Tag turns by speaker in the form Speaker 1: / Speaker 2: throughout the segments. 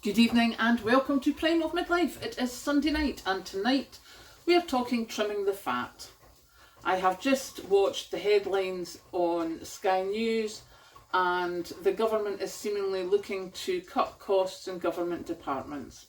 Speaker 1: Good evening and welcome to Prime of Midlife. It is Sunday night and tonight we are talking trimming the fat. I have just watched the headlines on Sky News and the government is seemingly looking to cut costs in government departments.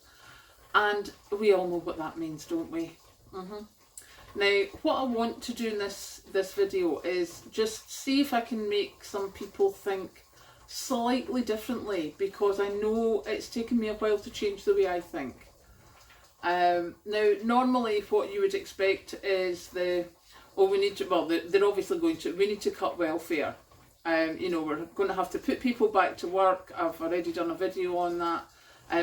Speaker 1: And we all know what that means, don't we? Now, what I want to do in this video is just see if I can make some people think slightly differently, because I know it's taken me a while to change the way I think. Now, normally what you would we need to cut welfare. We're going to have to put people back to work. I've already done a video on that.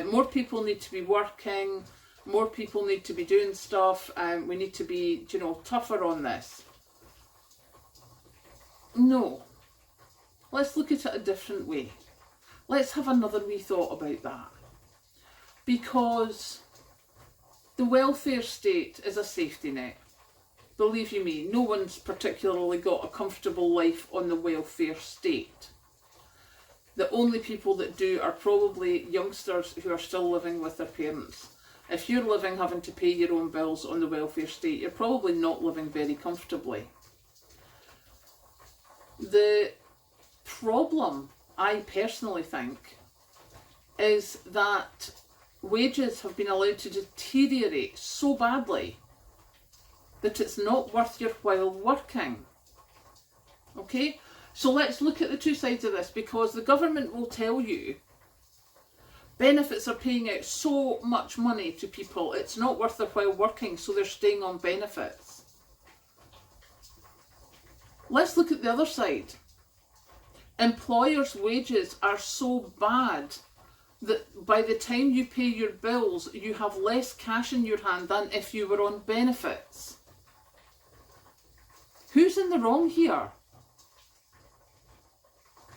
Speaker 1: More people need to be working, more people need to be doing stuff, we need to be, tougher on this. No. Let's look at it a different way. Let's have another wee thought about that. Because the welfare state is a safety net. Believe you me, no one's particularly got a comfortable life on the welfare state. The only people that do are probably youngsters who are still living with their parents. If you're living having to pay your own bills on the welfare state, you're probably not living very comfortably. The problem, I personally think, is that wages have been allowed to deteriorate so badly that it's not worth your while working. Okay? So let's look at the two sides of this, because the government will tell you benefits are paying out so much money to people, it's not worth their while working, so they're staying on benefits. Let's look at the other side. Employers' wages are so bad that by the time you pay your bills, you have less cash in your hand than if you were on benefits. Who's in the wrong here?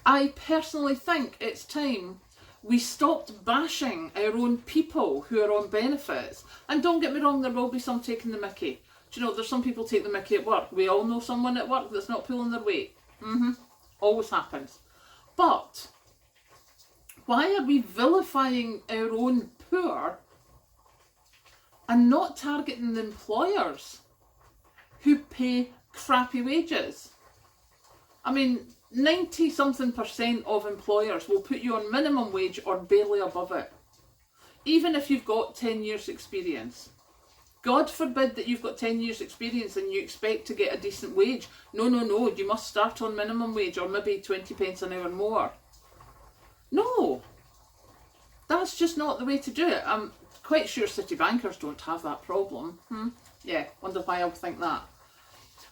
Speaker 1: I personally think it's time we stopped bashing our own people who are on benefits. And don't get me wrong, there will be some taking the mickey. Do you know, there's some people take the mickey at work. We all know someone at work that's not pulling their weight. Always happens. But why are we vilifying our own poor and not targeting the employers who pay crappy wages? I mean, 90-something% of employers will put you on minimum wage or barely above it, even if you've got 10 years experience. God forbid that you've got 10 years experience and you expect to get a decent wage. No, you must start on minimum wage or maybe 20 pence an hour more. No, that's just not the way to do it. I'm quite sure city bankers don't have that problem. Yeah, wonder why I would think that.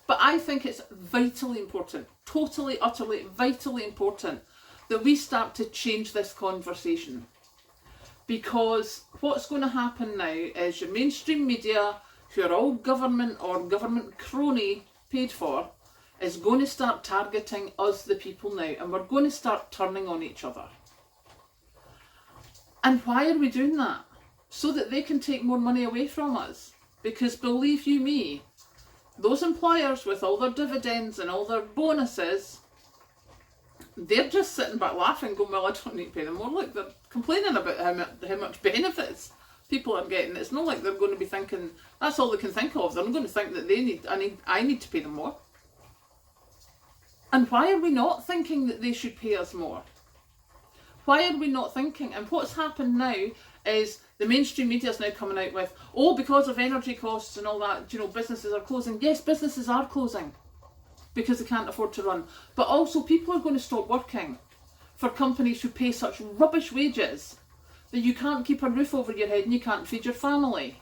Speaker 1: But I think it's vitally important, totally, utterly, vitally important that we start to change this conversation. Because what's going to happen now is your mainstream media, who are all government or government crony paid for, is going to start targeting us, the people, now, and we're going to start turning on each other. And why are we doing that? So that they can take more money away from us. Because believe you me, those employers with all their dividends and all their bonuses, they're just sitting back laughing, going, well, I don't need to pay them more. Look, they're complaining about how much benefits people are getting. It's not like they're going to be thinking, that's all they can think of. They're not going to think that I need to pay them more. And why are we not thinking that they should pay us more? Why are we not thinking? And what's happened now is the mainstream media is now coming out with, because of energy costs and all that, businesses are closing. Yes, businesses are closing because they can't afford to run. But also people are going to stop working for companies who pay such rubbish wages that you can't keep a roof over your head and you can't feed your family.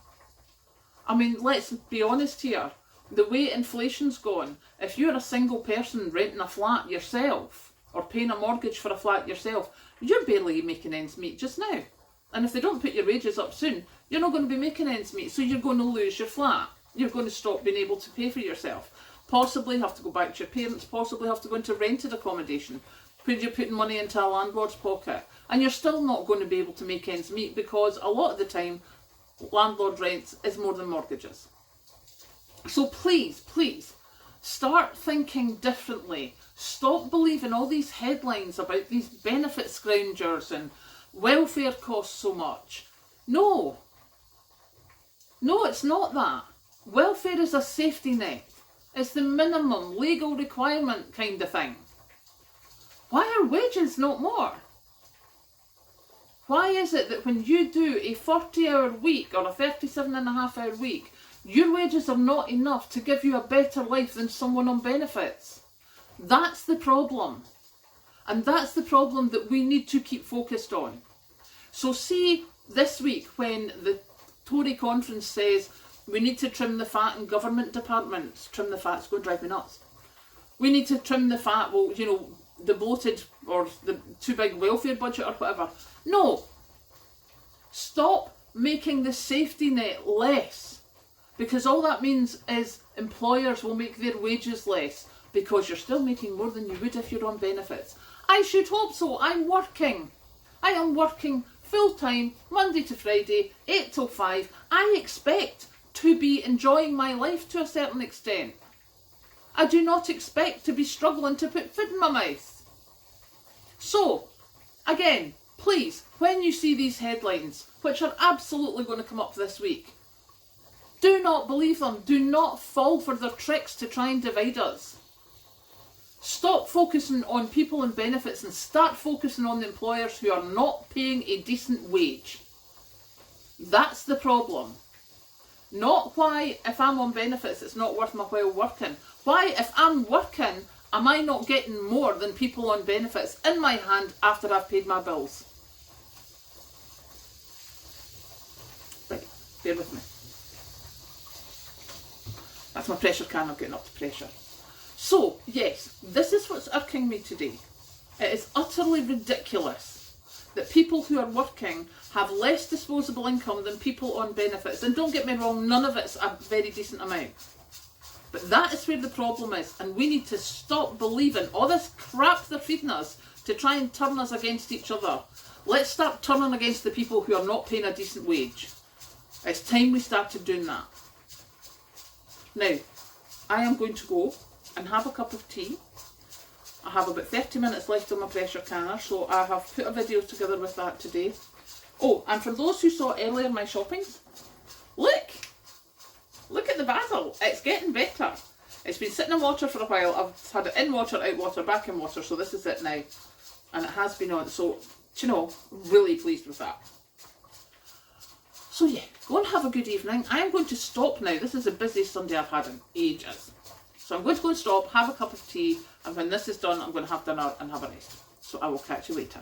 Speaker 1: I mean, let's be honest here. The way inflation's gone, if you're a single person renting a flat yourself or paying a mortgage for a flat yourself, you're barely making ends meet just now. And if they don't put your wages up soon, you're not going to be making ends meet, so you're going to lose your flat. You're going to stop being able to pay for yourself. Possibly have to go back to your parents, possibly have to go into rented accommodation. You're putting money into a landlord's pocket. And you're still not going to be able to make ends meet, because a lot of the time, landlord rents is more than mortgages. So please, start thinking differently. Stop believing all these headlines about these benefit scroungers and welfare costs so much. No, it's not that. Welfare is a safety net. It's the minimum legal requirement kind of thing. Why are wages not more? Why is it that when you do a 40-hour week or a 37.5-hour week, your wages are not enough to give you a better life than someone on benefits? That's the problem. And that's the problem that we need to keep focused on. So see this week when the Tory conference says we need to trim the fat in government departments. Trim the fat's going to drive me nuts. We need to trim the fat, well, you know, the bloated or the too big welfare budget or whatever. No. Stop making the safety net less, because all that means is employers will make their wages less because you're still making more than you would if you're on benefits. I should hope so. I am working full time, Monday to Friday, 8 till 5. I expect to be enjoying my life to a certain extent. I do not expect to be struggling to put food in my mouth. So, again, please, when you see these headlines, which are absolutely going to come up this week, do not believe them. Do not fall for their tricks to try and divide us. Stop focusing on people and benefits and start focusing on the employers who are not paying a decent wage. That's the problem. Not why, if I'm on benefits, it's not worth my while working. Why, if I'm working, am I not getting more than people on benefits in my hand after I've paid my bills? Right, bear with me. That's my pressure can, I'm getting up to pressure. So, yes, this is what's irking me today. It is utterly ridiculous that people who are working have less disposable income than people on benefits. And don't get me wrong, none of it's a very decent amount. But that is where the problem is, and we need to stop believing all this crap they're feeding us to try and turn us against each other. Let's start turning against the people who are not paying a decent wage. It's time we started doing that. Now, I am going to go and have a cup of tea. I have about 30 minutes left on my pressure canner, so I have put a video together with that today. Oh, and for those who saw earlier my shoppings, look at the basil. It's getting better. It's been sitting in water for a while. I've had it in water, out water, back in water, so this is it now. And it has been on, so, you know, really pleased with that. So yeah, go and have a good evening. I am going to stop now. This is the busiest Sunday I've had in ages. So I'm going to go and stop, have a cup of tea, and when this is done, I'm going to have dinner and have a rest. So I will catch you later.